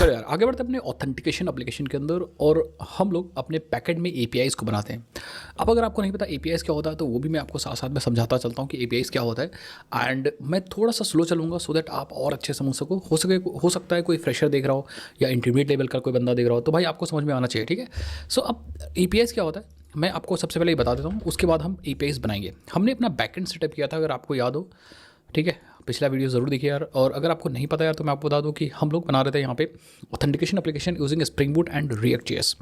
चलो यार आगे बढ़ते हैं अपने ऑथेंटिकेशन एप्लीकेशन के अंदर और हम लोग अपने पैकेट में एपीआईज़ को बनाते हैं। अब अगर आपको नहीं पता एपीआईज़ क्या होता है तो वो भी मैं आपको साथ साथ में समझाता चलता हूँ कि एपीआईज़ क्या होता है। एंड मैं थोड़ा सा स्लो चलूँगा सो दैट आप और अच्छे समझ सको। हो सकता है कोई फ्रेशर देख रहा हो या इंटरमीडिएट लेवल का कोई बंदा देख रहा हो तो भाई आपको समझ में आना चाहिए, ठीक है। सो अब एपीआईज़ क्या होता है मैं आपको सबसे पहले ये बता देता हूँ, उसके बाद हम एपीआईज़ बनाएंगे। हमने अपना बैकएंड सेटअप किया था, अगर आपको याद हो, ठीक है। पिछला वीडियो ज़रूर देखिए यार। और अगर आपको नहीं पता यार तो मैं आपको बता दूं कि हम लोग बना रहे थे यहाँ पे authentication application using spring boot and react JS.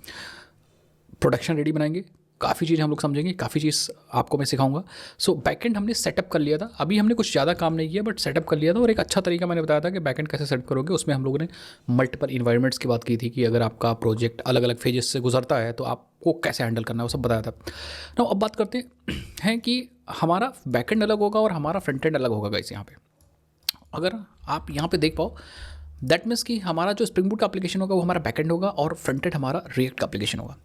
Production ready बनाएंगे, काफ़ी चीज़ हम लोग समझेंगे, काफ़ी चीज़ आपको मैं सिखाऊंगा। सो बैकएंड हमने सेटअप कर लिया था, अभी हमने कुछ ज़्यादा काम नहीं किया बट सेटअप कर लिया था। और एक अच्छा तरीका मैंने बताया था कि बैकएंड कैसे सेटअप करोगे, उसमें हम लोगों ने मल्टीपल इन्वायरमेंट्स की बात की थी कि अगर आपका प्रोजेक्ट अलग अलग फेजेस से गुजरता है तो आपको कैसे हैंडल करना है, वो सब बताया था। तो अब बात करते हैं कि हमारा बैकएंड अलग होगा और हमारा फ्रंट एंड अलग होगा गाइस। यहाँ पे अगर आप यहाँ पे देख पाओ दैट मीन्स कि हमारा जो स्प्रिंग बूट का एप्लीकेशन होगा वो हमारा बैकएंड होगा और फ्रंट एंड हमारा रिएक्ट का एप्लीकेशन होगा।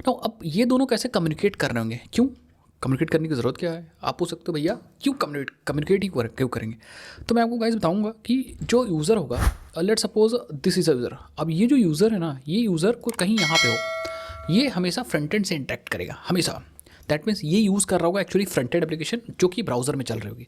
तो अब ये दोनों कैसे कम्युनिकेट कर रहे होंगे, क्यों कम्युनिकेट करने की ज़रूरत क्या है, आप पूछ सकते हो भैया क्यों कम्युनिकेट ही क्यों करेंगे। तो मैं आपको गाइस बताऊंगा कि जो यूज़र होगा, let suppose this is a user. अब ये जो यूज़र है ना, ये यूज़र को कहीं यहाँ पे हो, ये हमेशा फ्रंट एंड से इंटरेक्ट करेगा हमेशा। दैट मीन्स ये यूज़ कर रहा होगा एक्चुअली फ्रंट एंड एप्लीकेशन जो कि ब्राउजर में चल रही होगी।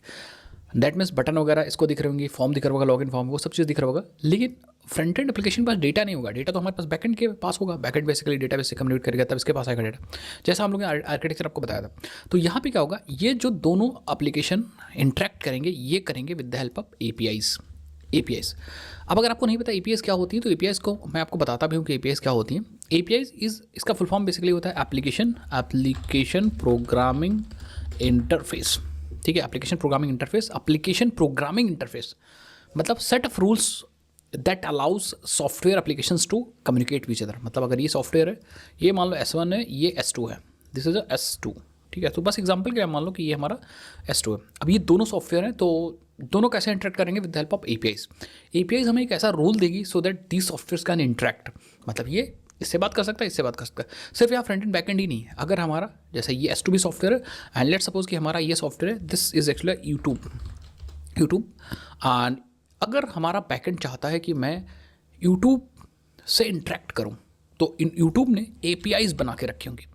दैट मीन्स बटन वगैरह इसको दिख रहे होंगे, फॉर्म दिख रहा होगा, लॉगिन फॉर्म, वो सब चीज़ दिख रहा होगा। लेकिन फ्रंट एंड एप्लीकेशन के पास डेटा नहीं होगा, डेटा तो हमारे पास बैकएंड के पास होगा। बैकएंड बेसिकली डेटा बेस से कम्युनिकेट करेगा तब इसके पास आएगा डेटा, जैसा हम लोगों ने आर्किटेक्चर आपको बताया था। तो यहाँ पे क्या होगा, ये जो दोनों एप्लीकेशन इंटरेक्ट करेंगे ये करेंगे with the help of APIs. अब अगर आपको नहीं पता एपीआईज क्या होती है तो एपीआईज को मैं आपको बताता भी हूँ कि एपीआईज क्या होती है। एपीआईज इसका फुल फॉर्म बेसिकली होता है एप्लीकेशन प्रोग्रामिंग इंटरफेस, ठीक है। एप्लीकेशन प्रोग्रामिंग इंटरफेस मतलब set of rules that allows software applications to communicate which other. मतलब अगर ये सॉफ्टवेयर है, ये मान लो S1 है, ये S2 है, दिस इज अ S2, ठीक है। तो बस एग्जांपल के लिए मान लो कि ये हमारा S2 है। अब ये दोनों सॉफ्टवेयर हैं तो दोनों कैसे इंटरेक्ट करेंगे with the help of APIs हमें एक ऐसा रूल देगी so that these software can interact. मतलब ये इससे बात कर सकता है, इससे बात कर सकता है। सिर्फ यहाँ front end back and he नहीं है। अगर हमारा जैसे ये S2 भी सॉफ्टवेयर है एंड लेट सपोज कि हमारा ये सॉफ्टवेयर है, this is actually YouTube and अगर हमारा बैकएंड चाहता है कि मैं यूट्यूब से इंटरेक्ट करूं तो इन यूट्यूब ने एपीआईज बना के रखे होंगे।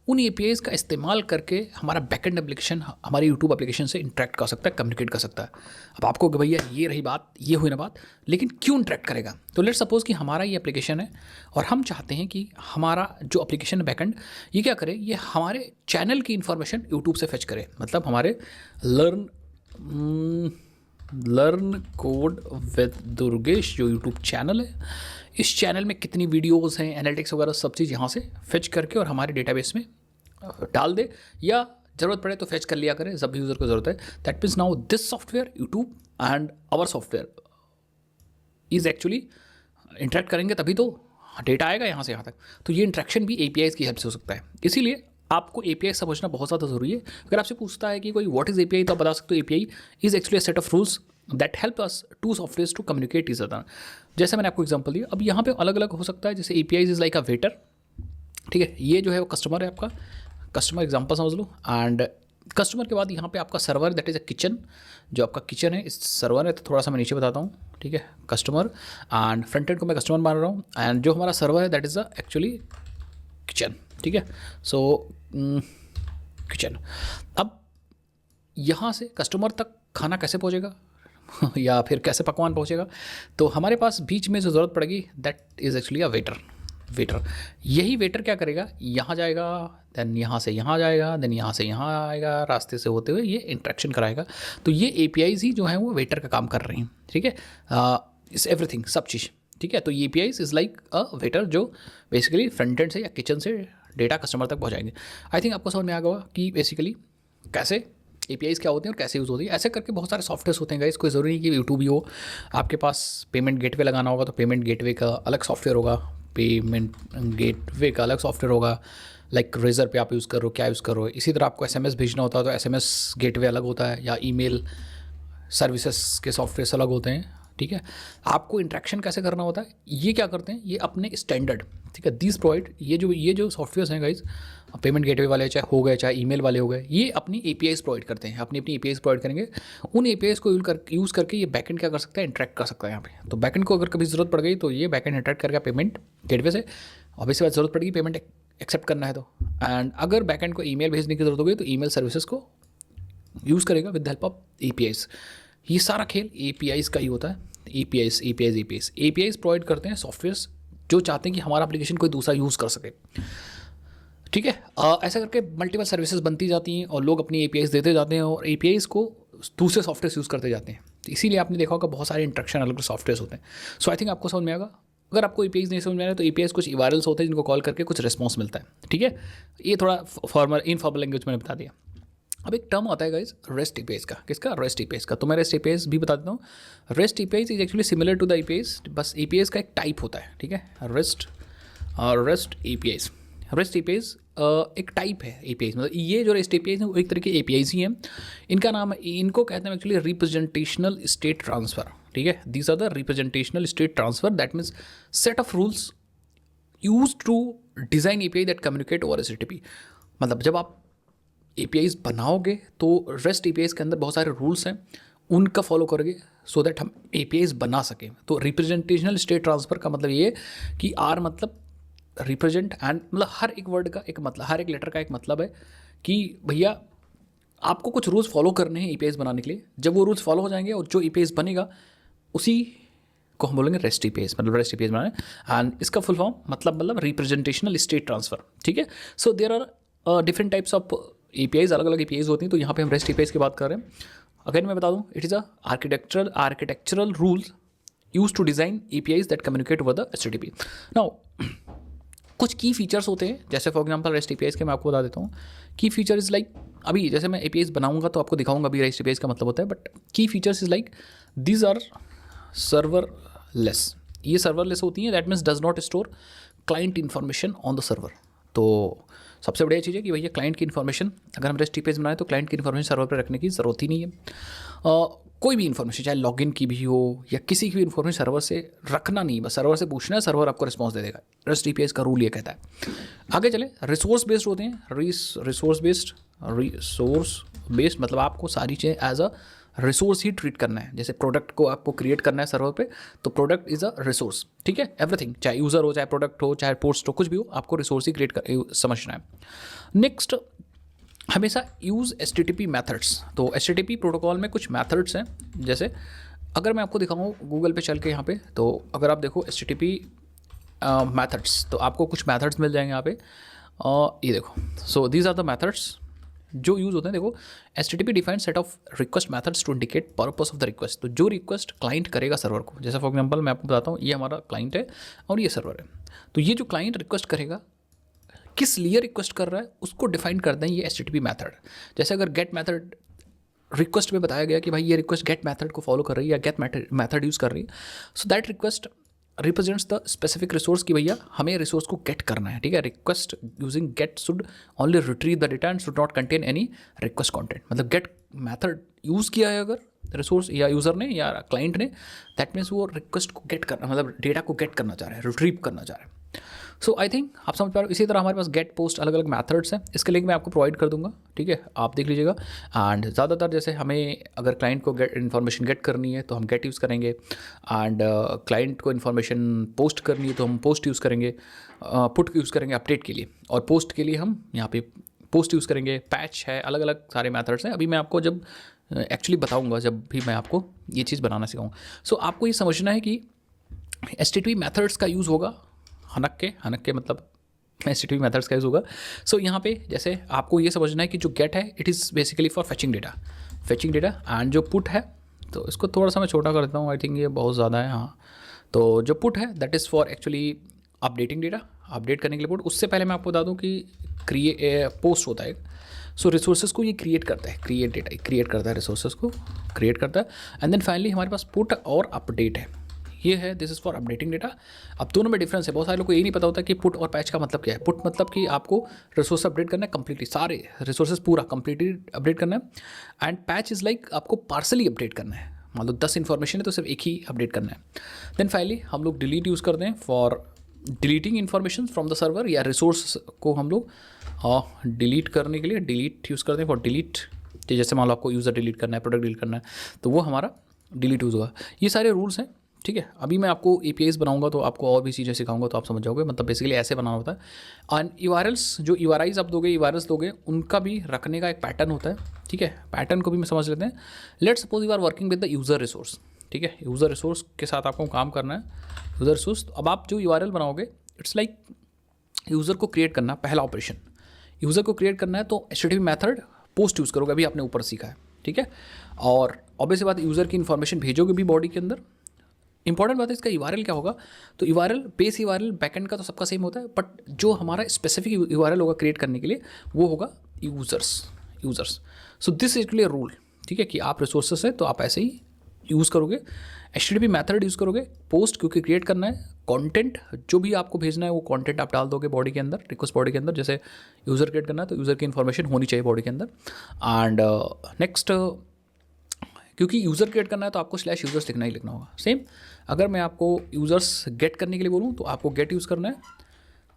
उन एपीआईज का इस्तेमाल करके हमारा बैकएंड एप्लीकेशन हमारे यूट्यूब एप्लीकेशन से इंटरेक्ट कर सकता है, कम्युनिकेट कर सकता है। अब आपको कि भैया ये रही बात, ये हुई ना बात, लेकिन क्यों इंटरेक्ट करेगा। तो लेट सपोज कि हमारा ये एप्लीकेशन है और हम चाहते हैं कि हमारा जो एप्लीकेशन है बैकएंड ये क्या करे, ये हमारे चैनल की इन्फॉर्मेशन यूट्यूब से फेच करे। मतलब हमारे लर्न कोड विद दुर्गेश जो यूट्यूब चैनल है, इस चैनल में कितनी वीडियोस हैं, एनालिटिक्स वगैरह सब चीज़ यहाँ से फेच करके और हमारे डेटाबेस में डाल दे, या ज़रूरत पड़े तो फेच कर लिया करें जब भी यूज़र को ज़रूरत है। That means now this software YouTube and our software is actually interact करेंगे तभी तो डेटा आएगा यहाँ से यहाँ तक। तो ये इंटरेक्शन भी एपीआईज की हेल्प से हो सकता है। इसीलिए आपको एपीआई समझना बहुत ज़्यादा ज़रूरी है। अगर आपसे पूछता है कि कोई व्हाट इज़ एपीआई तो आप बता सकते हो API is actually a set of rules that help us to software to communicate is other. जैसे मैंने आपको एग्जांपल दिया, अब यहाँ पे अलग अलग हो सकता है। जैसे API is like a waiter, ठीक है। ये जो है वो कस्टमर है, आपका कस्टमर एग्जांपल समझ लो। एंड कस्टमर के बाद यहाँ पे आपका server that is a kitchen, जो आपका किचन है इस सर्वर है। तो थोड़ा सा मैं नीचे बताता हूँ, ठीक है। कस्टमर एंड फ्रंट एंड को मैं कस्टमर मान रहा हूँ एंड जो हमारा सर्वर है that is a actually kitchen, ठीक है। सो किचन। अब यहाँ से कस्टमर तक खाना कैसे पहुँचेगा या फिर कैसे पकवान पहुँचेगा, तो हमारे पास बीच में जो ज़रूरत पड़ेगी that is actually a waiter. यही वेटर क्या करेगा, यहाँ जाएगा, देन यहाँ से यहाँ जाएगा, देन यहाँ से यहाँ आएगा, रास्ते से होते हुए ये इंटरेक्शन कराएगा। तो ये एपीआईज ही जो है वो वेटर का काम कर रही हैं, ठीक है। इस एवरीथिंग सब चीज़, ठीक है। तो ये APIs is like a waiter जो बेसिकली फ्रंट एंड से या किचन से डेटा कस्टमर तक पहुँचाएंगे। आई थिंक आपको समझ में आ गया कि बेसिकली कैसे एपीआईज क्या होते हैं और कैसे यूज़ होती है। ऐसे करके बहुत सारे सॉफ्टवेयर होते हैं गाइस, कोई ज़रूरी नहीं कि यूट्यूब ही हो। आपके पास पेमेंट गेटवे लगाना होगा तो पेमेंट गेटवे का अलग सॉफ्टवेयर होगा, पेमेंट गेटवे का अलग सॉफ्टवेयर होगा। लाइक रेजर पे आप यूज़ करो, क्या यूज़ करो। इसी तरह आपको एसएमएस भेजना होता है तो एसएमएस गेटवे अलग होता है, या ईमेल सर्विसेज के सॉफ्टवेयर अलग होते हैं, ठीक है। आपको इंटरेक्शन कैसे करना होता है, ये क्या करते हैं, ये अपने स्टैंडर्ड, ठीक है, दिस प्रोवाइड, ये जो सॉफ्टवेयर हैं गाइज, पेमेंट गेटवे वाले चाहे हो गए चाहे ईमेल वाले हो गए, ये अपनी एपीआईज प्रोवाइड करते हैं, अपनी एपीआईज प्रोवाइड करेंगे। उन एपीआईज को यूज़ करके ये बैकएंड क्या कर सकता है, इंटरेक्ट कर सकता है यहाँ पे। तो बैकएंड को अगर कभी ज़रूरत पड़ गई तो ये बैकएंड इंटरेक्ट करके पेमेंट गेटवे से, ऑब्वियसली बात ज़रूरत पड़ेगी पेमेंट एक्सेप्ट करना है तो। एंड अगर बैकएंड को ईमेल भेजने की जरूरत होगी तो ईमेल सर्विसेज को यूज़ करेगा with the help of APIs. ये सारा खेल एपीआईज का ही होता है। एपीआईज प्रोवाइड करते हैं सॉफ्टवेयर्स जो चाहते हैं कि हमारा एप्लीकेशन कोई दूसरा यूज़ कर सके, ठीक है। ऐसा करके मल्टीपल सर्विसेज बनती जाती हैं और लोग अपनी एपीआईज देते जाते हैं और एपीआईज को दूसरे सॉफ्टवेयर यूज़ करते जाते हैं। तो इसीलिए आपने देखा होगा बहुत सारे इंटरेक्शन अलग अलग सॉफ्टवेयर होते हैं। सो आई थिंक आपको समझ में आएगा। अगर आपको एपीआईज नहीं समझ में आ रहा है तो एपीआईज कुछ यूआरएल्स होते हैं जिनको कॉल करके कुछ रिस्पॉन्स मिलता है, ठीक है। ये थोड़ा इनफॉर्मल लैंग्वेज मैंने बता दिया। अब एक टर्म आता है गाइज रेस्ट एपीआईज का, किसका, रेस्ट एपीआईज का। तो मैं रेस्ट एपीआईज भी बता देता हूँ। REST APIs is actually similar to the APIs, बस एपीआईज का एक टाइप होता है, ठीक है। रेस्ट एपीआईज एक टाइप है एपीआईज, मतलब ये जो रेस्ट एपीआईज हैं वो एक तरह के एपीआईज ही हैं। इनका नाम, इनको कहते हैं एक्चुअली रिप्रेजेंटेशनल स्टेट ट्रांसफ़र, ठीक है। These are the representational state transfer, that means set of rules use to design API that communicate over HTTP. मतलब जब आप एपीआईज बनाओगे तो रेस्ट एपीआईज के अंदर बहुत सारे रूल्स हैं, उनका फॉलो करोगे सो दैट हम एपीआईज बना सकें। तो रिप्रेजेंटेशनल स्टेट ट्रांसफ़र का मतलब ये कि आर मतलब रिप्रेजेंट एंड, मतलब हर एक वर्ड का एक मतलब, हर एक लेटर का एक मतलब है कि भैया आपको कुछ रूल्स फॉलो करने हैं एपीआईज बनाने के लिए। जब वो रूल्स फॉलो हो जाएंगे और जो एपीआईज बनेगा उसी को हम बोलेंगे रेस्ट एपीआईज, मतलब रेस्ट एपीआईज बनाना। एंड इसका फुल फॉर्म मतलब रिप्रेजेंटेशनल स्टेट ट्रांसफ़र, ठीक है। So there are different types of APIs, अलग अलग एपीआईज होती हैं। तो यहाँ पे हम रेस्ट एपीआईज की बात कर रहे हैं। अगेन मैं बता दूँ, it is a architectural rules use to design APIs that communicate over the HTTP. Now कुछ की फीचर्स होते हैं, जैसे फॉर एग्जांपल रेस्ट एपीआईज के मैं आपको बता देता हूँ। की फीचर इज़ लाइक, अभी जैसे मैं एपीआईज बनाऊंगा तो आपको दिखाऊंगा अभी रेस्ट एपीआईज का मतलब होता है, but key features is like these are serverless. ये सर्वरलेस होती हैं, that means does not store client information on the server. तो सबसे बढ़िया चीज़ है कि भैया क्लाइंट की इन्फॉर्मेशन, अगर हम रेस्ट एपीआईज बनाए तो क्लाइंट की इन्फॉर्मेशन सर्वर पर रखने की ज़रूरत ही नहीं है। कोई भी इन्फॉर्मेशन चाहे लॉगिन की भी हो या किसी की भी इन्फॉर्मेशन सर्वर से रखना नहीं, बस सर्वर से पूछना है, सर्वर आपको रिस्पॉन्स दे देगा। रेस्ट एपीआईज का रूल ये कहता है। आगे चले, रिसोर्स बेस्ड होते हैं। रिसोर्स बेस्ड मतलब आपको सारी चीज़ें एज अ रिसोर्स ही ट्रीट करना है। जैसे प्रोडक्ट को आपको क्रिएट करना है सर्वर पे, तो प्रोडक्ट इज़ अ रिसोर्स, ठीक है। एवरीथिंग, चाहे यूज़र हो, चाहे प्रोडक्ट हो, चाहे पोस्ट हो, कुछ भी हो, आपको रिसोर्स ही समझना है। नेक्स्ट, हमेशा यूज़ एचटीटीपी मैथड्स। तो एचटीटीपी प्रोटोकॉल में कुछ मैथड्स हैं, जैसे अगर मैं आपको दिखाऊँ गूगल पे चल के यहाँ पे, तो अगर आप देखो एचटीटीपी मैथड्स, तो आपको कुछ मैथड्स मिल जाएंगे यहाँ पे। ये देखो, so these are the methods जो यूज़ होते हैं। देखो, HTTP define set of request methods to indicate purpose of the request. तो जो रिक्वेस्ट क्लाइंट करेगा सर्वर को, जैसे फॉर एग्जांपल मैं आपको बताता हूँ, ये हमारा क्लाइंट है और ये सर्वर है। तो ये जो क्लाइंट रिक्वेस्ट करेगा, किस लिए रिक्वेस्ट कर रहा है, उसको डिफाइन करते हैं ये एचटीटीपी मैथड। जैसे अगर गेट मैथड रिक्वेस्ट में बताया गया कि भाई ये रिक्वेस्ट गेट मैथड को फॉलो कर रही है या गेट मैथड यूज़ कर रही है, so that request represents the specific resource की भैया हमें रिसोर्स को गेट करना है, ठीक है। Request using get should only retrieve the data and should not contain any request content. मतलब गेट मैथड यूज़ किया है अगर रिसोर्स या यूज़र ने या क्लाइंट ने, दैट मीन्स वो रिक्वेस्ट को गेट करना, मतलब डेटा को गेट करना चाह रहे हैं, रिट्रीव करना चाह रहे हैं। सो आई थिंक आप समझ पा रहे हो। इसी तरह हमारे पास गेट पोस्ट अलग अलग मैथड्स हैं, इसके लिंक मैं आपको प्रोवाइड कर दूंगा, ठीक है, आप देख लीजिएगा। एंड ज़्यादातर जैसे हमें अगर क्लाइंट को इन्फॉर्मेशन गेट करनी है तो हम गेट यूज़ करेंगे, एंड क्लाइंट को इन्फॉर्मेशन पोस्ट करनी है तो हम पोस्ट यूज़ करेंगे, पुट यूज़ करेंगे अपडेट के लिए, और पोस्ट के लिए हम यहाँ पे पोस्ट यूज़ करेंगे। पैच है, अलग अलग सारे मैथड्स हैं। अभी मैं आपको जब एक्चुअली बताऊँगा, जब भी मैं आपको ये चीज़ बनाना सिखाऊँ। सो आपको ये समझना है कि एचटीटीपी मैथड्स का यूज़ होगा, हनक के मतलब एचटीटीपी मैथड्स का यूज़ होगा। सो यहाँ पे जैसे आपको ये समझना है कि जो गेट है it is basically for fetching data, and जो पुट है, तो इसको थोड़ा सा मैं छोटा कर देता हूँ, आई थिंक ये बहुत ज़्यादा है, हाँ। तो जो पुट है that is for actually updating data, update करने के लिए पुट। उससे पहले मैं आपको बता दूँ कि पोस्ट होता है। सो रिसोर्सेज को ये क्रिएट करता है, क्रिएट करता है, रिसोर्सेज को क्रिएट करता है। एंड देन फाइनली हमारे पास पुट और अपडेट है, ये है, this is for updating data. अब दोनों में डिफरेंस है, बहुत सारे लोगों को ये नहीं पता होता कि पुट और पैच का मतलब क्या है। पुट मतलब कि आपको रिसोर्स अपडेट करना है कंप्लीटली, सारे रिसोर्सेज पूरा कंप्लीटली अपडेट करना है, एंड पैच इज़ लाइक आपको पार्सली अपडेट करना है, मान लो 10 इन्फॉर्मेशन है तो सिर्फ एक ही अपडेट करना है। देन फाइनली हम लोग डिलीट यूज़ करते हैं for deleting information from the server, या रिसोर्स को हम लोग डिलीट करने के लिए डिलीट यूज़ करते हैं फॉर डिलीट। जैसे मान लो आपको यूज़र डिलीट करना है, प्रोडक्ट डिलीट करना है, तो वो हमारा डिलीट यूज़ होगा। ये सारे रूल्स हैं, ठीक है। अभी मैं आपको APIs बनाऊंगा तो आपको और भी चीज़ें सिखाऊंगा तो आप समझ जाओगे, मतलब बेसिकली ऐसे बनाना होता है। एंड URLs, जो URIs आप दोगे, URLs दोगे, उनका भी रखने का एक पैटर्न होता है, ठीक है। पैटर्न को भी मैं समझ लेते हैं। Let suppose you are working with the user resource, ठीक है। यूज़र रिसोर्स के साथ आपको काम करना है, यूज़र रिसोर्स। अब आप जो URL बनाओगे, इट्स लाइक यूज़र को क्रिएट करना, पहला ऑपरेशन यूज़र को क्रिएट करना है, तो HTTP मेथड पोस्ट यूज़ करोगे, अभी आपने ऊपर सीखा है, ठीक है। और ऑब्वियसली बात, यूज़र की इन्फॉर्मेशन भेजोगे भी बॉडी के अंदर। इंपॉर्टेंट बात है इसका URL क्या होगा, तो URL बेस URL बैकएंड का तो सबका सेम होता है, बट जो हमारा स्पेसिफिक URL होगा क्रिएट करने के लिए वो होगा users. So this is actually rule, ठीक है, कि आप रिसोर्सेस है तो आप ऐसे ही यूज़ करोगे, HTTP मेथड यूज़ करोगे, पोस्ट क्योंकि क्रिएट करना है, कंटेंट जो भी आपको भेजना है वो कंटेंट आप डाल दोगे बॉडी के अंदर, रिक्वेस्ट बॉडी के अंदर। जैसे यूज़र क्रिएट करना है तो यूज़र की इन्फॉर्मेशन होनी चाहिए बॉडी के अंदर। एंड नेक्स्ट, क्योंकि यूज़र क्रिएट करना है तो आपको /users लिखना ही लिखना होगा। सेम अगर मैं आपको यूज़र्स गेट करने के लिए बोलूँ तो आपको गेट यूज़ करना है।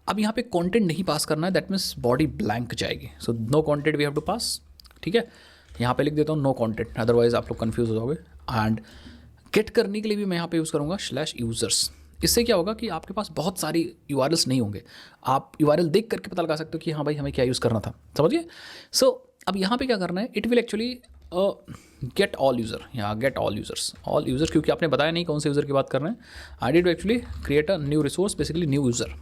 अब यहाँ पे कंटेंट नहीं पास करना है, दैट मीन्स बॉडी ब्लैंक जाएगी। So no content we have to pass, ठीक है। यहाँ पे लिख देता हूँ नो कंटेंट, अदरवाइज आप लोग कन्फ्यूज हो जाओगे। एंड गेट करने के लिए भी मैं यहाँ पे यूज़ करूँगा /users। इससे क्या होगा कि आपके पास बहुत सारी URLs नहीं होंगे, आप URL देख करके पता लगा सकते हो कि हाँ भाई हमें क्या यूज़ करना था, समझिए। सो अब यहाँ पे क्या करना है, it will actually get all user, या गेट ऑल यूज़र्स, क्योंकि आपने बताया नहीं कौन से यूज़र की बात कर रहे हैं। I did actually create a new resource, basically new user.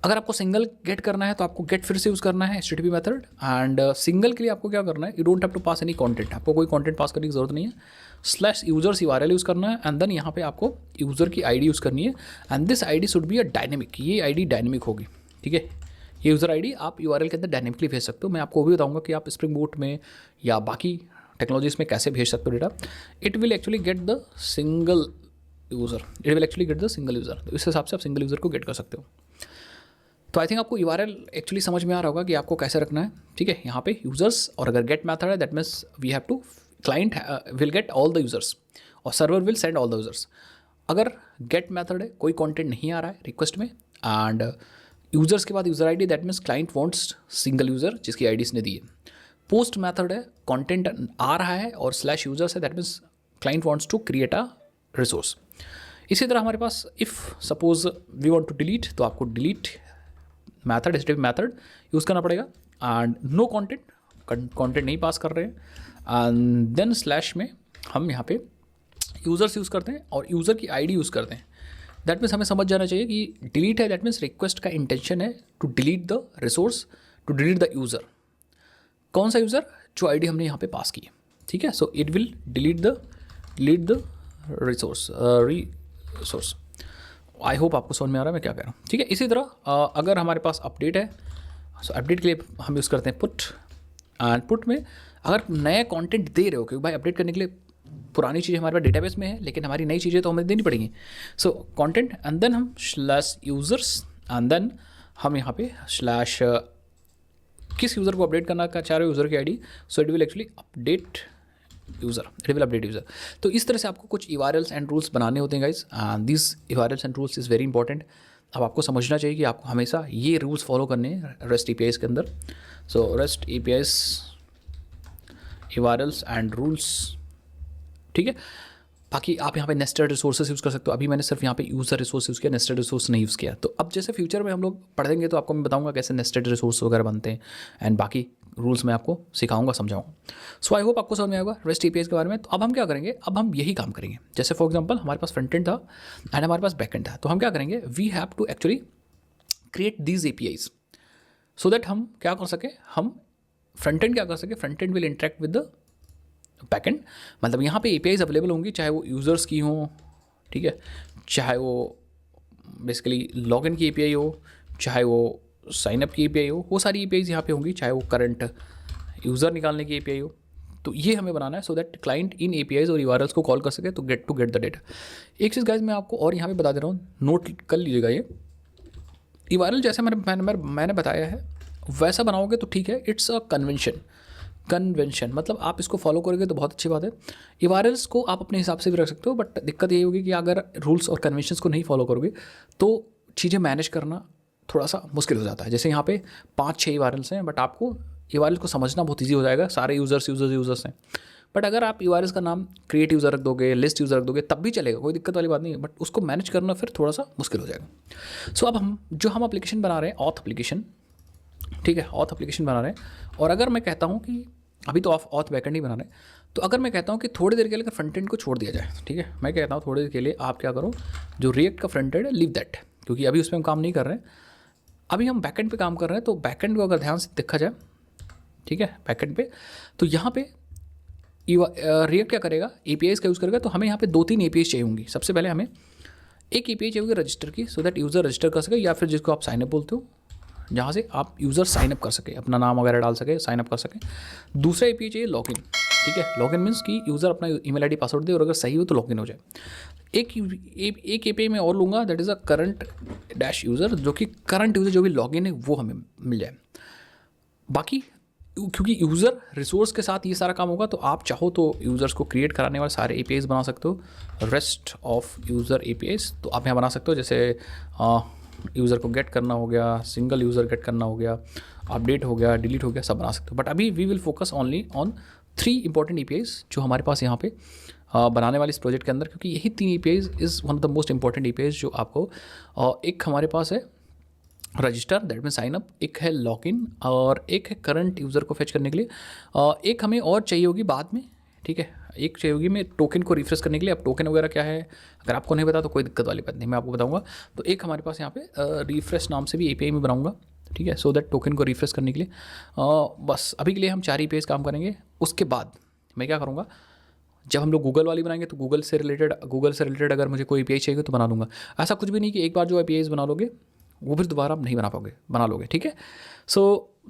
अगर आपको सिंगल गेट करना है तो आपको गेट फिर से यूज़ करना है HTTP मेथड। एंड सिंगल के लिए आपको क्या करना है, you don't have to pass any content, आपको कोई कंटेंट पास करने की जरूरत नहीं है। /users URL यूज़ करना है, एंड देन यहाँ पे आपको यूज़र की ID यूज़ करनी है, and this ID should be a dynamic, ये ID डायनेमिक होगी, ठीक है। ये यूज़र ID आप URL के अंदर डायनेमिकली भेज सकते हो। मैं आपको वो भी बताऊँगा कि आप स्प्रिंग बूट में या बाकी टेक्नोलॉजीज में कैसे भेज सकते हो data. It will actually get the single user, तो इस हिसाब से आप सिंगल यूज़र को गेट कर सकते हो। तो आई थिंक आपको URL एक्चुअली समझ में आ रहा होगा कि आपको कैसे रखना है, ठीक है। यहाँ पे यूज़र्स, और अगर गेट मेथड है that means we have to, client will get all the users और server will send all the users. अगर गेट मेथड है, कोई कंटेंट नहीं आ रहा है रिक्वेस्ट में, एंड यूज़र्स के बाद user ID, that means client wants single user जिसकी ID इसने दी है। पोस्ट मेथड है, कंटेंट आ रहा है और /users है, that means client wants to create a resource. इसी तरह हमारे पास if suppose we want to delete, तो आपको delete method, HTTP method use करना पड़ेगा। एंड नो कंटेंट नहीं पास कर रहे हैं, एंड देन / में हम यहाँ पे यूज़र्स यूज़ करते हैं और यूज़र की ID यूज़ करते हैं। दैट मीन्स हमें समझ जाना चाहिए कि डिलीट है, दैट मीन्स रिक्वेस्ट का इंटेंशन है to delete the resource, to delete the user. कौन सा यूज़र, जो ID हमने यहाँ पे पास की है, ठीक है। So it will delete the resource. I hope आपको समझ में आ रहा है मैं क्या कह रहा हूँ, ठीक है। इसी तरह अगर हमारे पास अपडेट है, सो अपडेट के लिए हम यूज़ करते हैं पुट। एंड पुट में अगर नया कंटेंट दे रहे हो, क्योंकि भाई अपडेट करने के लिए पुरानी चीज़ें हमारे पास डेटाबेस में है, लेकिन हमारी नई चीज़ें तो हमें देनी पड़ेंगी। सो कंटेंट, एंड देन हम /users, एंड देन हम यहाँ पे किस यूज़र को अपडेट करना चाह रहे हो, यूज़र की ID। So it will actually update user. तो इस तरह से आपको कुछ URLs एंड रूल्स बनाने होते हैं guys, and this URLs and rules is very important. अब आपको समझना चाहिए कि आपको हमेशा ये रूल्स फॉलो करने हैं REST APIs के अंदर। सो REST APIs URLs and rules, ठीक है। बाकी आप यहाँ पे नेस्टेड रिसोर्सेज यूज़ कर सकते हो। अभी मैंने सिर्फ यहाँ पे यूज़र रिसोर्स यूज़ किया, नेस्टेड रिसोर्स नहीं यूज़ किया। तो अब जैसे फ्यूचर में हम लोग पढ़ेंगे तो आपको मैं बताऊँगा कैसे नेस्टेड रिसोर्स वगैरह बनते हैं, एंड बाकी रूल्स मैं आपको सिखाऊंगा, समझाऊंगा। सो आई होप आपको समझ में आएगा REST APIs के बारे में। तो अब हम क्या करेंगे, अब हम यही काम करेंगे। जैसे फॉर एग्जांपल हमारे पास फ्रंट एंड था एंड हमारे पास बैक एंड था, तो हम क्या करेंगे, we have to actually create these APIs so that हम क्या कर सके, हम फ्रंट एंड क्या कर सके, front end will interact with the back and. मतलब यहाँ पे APIs अवेलेबल होंगी, चाहे वो यूज़र्स की हो, ठीक है, चाहे वो बेसिकली लॉगिन की API हो, चाहे वो साइनअप की API हो, वो सारी APIs यहाँ पे होंगी, चाहे वो करंट यूज़र निकालने की API हो। तो ये हमें बनाना है so that client in APIs और URLs को कॉल कर सके तो गेट द डेटा। एक चीज़ गाइज मैं आपको और यहाँ पे बता दे रहा हूँ, नोट कर लीजिएगा। ये URL जैसे मैंने बताया है वैसा बनाओगे तो ठीक है, इट्स अ कन्वेंशन। कन्वेंशन, मतलब आप इसको फॉलो करोगे तो बहुत अच्छी बात है। यूआरएल्स को आप अपने हिसाब से भी रख सकते हो, बट दिक्कत ये होगी कि अगर रूल्स और कन्वेंशंस को नहीं फॉलो करोगे तो चीज़ें मैनेज करना थोड़ा सा मुश्किल हो जाता है। जैसे यहाँ पे 5-6 यूआरएल्स हैं, बट आपको यूआरएल को समझना बहुत ईजी हो जाएगा, सारे यूज़र्स हैं। बट अगर आप यूआरएल्स का नाम क्रिएट यूज़र रख दोगे, लिस्ट यूज़र रख दोगे, तब भी चलेगा, कोई दिक्कत वाली बात नहीं है, बट उसको मैनेज करना फिर थोड़ा सा मुश्किल हो जाएगा। सो अब हम एप्लीकेशन बना रहे हैं, ऑथ एप्लीकेशन, ठीक है, ऑथ एप्लीकेशन बना रहे हैं। और अगर मैं कहता हूँ कि अभी तो ऑथ बैकएंड ही बना रहे हैं, तो अगर मैं कहता हूँ कि थोड़ी देर के लिए फ्रंट एंड को छोड़ दिया जाए, ठीक है, मैं कहता हूँ थोड़ी देर के लिए आप क्या करो, जो रिएक्ट का फ्रंट एंड है लीव दैट, क्योंकि अभी उस पर हम काम नहीं कर रहे हैं, अभी हम बैकएंड पे काम कर रहे हैं। तो बैकएंड को अगर ध्यान से देखा जाए, ठीक है, बैकएंड पे, तो यहाँ पे रिएक्ट क्या करेगा, एपीआईज का यूज़ करेगा। तो हमें यहाँ पे 2-3 एपीआईज चाहिए होंगी। सबसे पहले हमें एक एपीआई चाहिए होगी रजिस्टर की, सो दैट यूज़र रजिस्टर कर सके, या फिर जिसको आप साइनअप बोलते हो, जहाँ से आप यूज़र साइनअप कर सके, अपना नाम वगैरह डाल सके, साइनअप कर सके। दूसरा एपीआई चाहिए लॉगिन, ठीक है, लॉगिन मीन्स कि यूज़र अपना ईमेल आईडी पासवर्ड दे और अगर सही हो तो लॉगिन हो जाए। एक एपीआई मैं और लूँगा, that is a current dash user, जो कि करंट यूज़र जो भी लॉगिन है वो हमें मिल जाए। बाकी क्योंकि यूज़र रिसोर्स के साथ ये सारा काम होगा, तो आप चाहो तो यूज़र्स को क्रिएट कराने वाले सारे एपीआईज बना सकते हो, रेस्ट ऑफ यूज़र एपीआईज, तो आप यहाँ बना सकते हो। जैसे यूज़र को गेट करना हो गया, सिंगल यूज़र गेट करना हो गया, अपडेट हो गया, डिलीट हो गया, सब बना सकते हो। बट अभी we will focus only on 3 important APIs जो हमारे पास यहाँ पे बनाने वाले इस प्रोजेक्ट के अंदर, क्योंकि यही 3 APIs is one of the most important APIs जो आपको एक हमारे पास है register, that mean sine up, एक है लॉगिन, और एक है करंट यूज़र को फेच करने के लिए। एक हमें और चाहिए होगी बाद में, ठीक है, एक चाहिए होगी मैं टोकन को रिफ्रेश करने के लिए। अब टोकन वगैरह क्या है अगर आपको नहीं पता तो कोई दिक्कत वाली बात नहीं, मैं आपको बताऊंगा। तो एक हमारे पास यहाँ पे रिफ्रेश नाम से भी एपीआई में बनाऊंगा, ठीक है, सो दैट टोकन को रिफ्रेश करने के लिए। बस अभी के लिए हम 4 एपीआईज काम करेंगे। उसके बाद मैं क्या करूँगा, जब हम लोग गूगल वाली बनाएंगे तो गूगल से रिलेटेड अगर मुझे कोई एपीआई चाहिए तो बना दूंगा। ऐसा कुछ भी नहीं कि एक बार जो एपीआईज बना लोगे वो फिर दोबारा आप नहीं बना लोगे, ठीक है। सो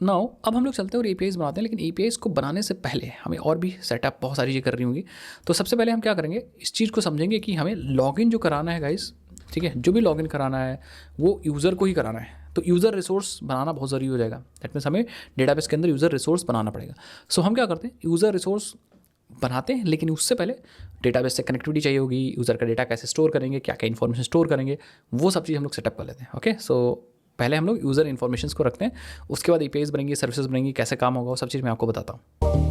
नाउ अब हम लोग चलते हैं और एपीआईज बनाते हैं, लेकिन एपीआईज को बनाने से पहले हमें और भी सेटअप बहुत सारी चीज़ें करनी होंगी। तो सबसे पहले हम क्या करेंगे, इस चीज़ को समझेंगे कि हमें लॉगिन जो कराना है गाइस, ठीक है, जो भी लॉगिन कराना है वो यूज़र को ही कराना है। तो यूज़र रिसोर्स बनाना बहुत ज़रूरी हो जाएगा, दैट मीन्स हमें डेटाबेस के अंदर यूज़र रिसोर्स बनाना पड़ेगा। सो हम क्या करते हैं, यूज़र रिसोर्स बनाते हैं, लेकिन उससे पहले डेटाबेस से कनेक्टिविटी चाहिए होगी, यूज़र का डेटा कैसे स्टोर करेंगे, क्या क्या इन्फॉर्मेशन स्टोर करेंगे, वो सब चीज़ हम लोग सेटअप कर लेते हैं। ओके, सो पहले हम लोग यूज़र इन्फॉर्मेशन को रखते हैं, उसके बाद एपीआईज बनेंगी, सर्विसेज बनेंगी, कैसे काम होगा वो सब चीज़ मैं आपको बताता हूँ।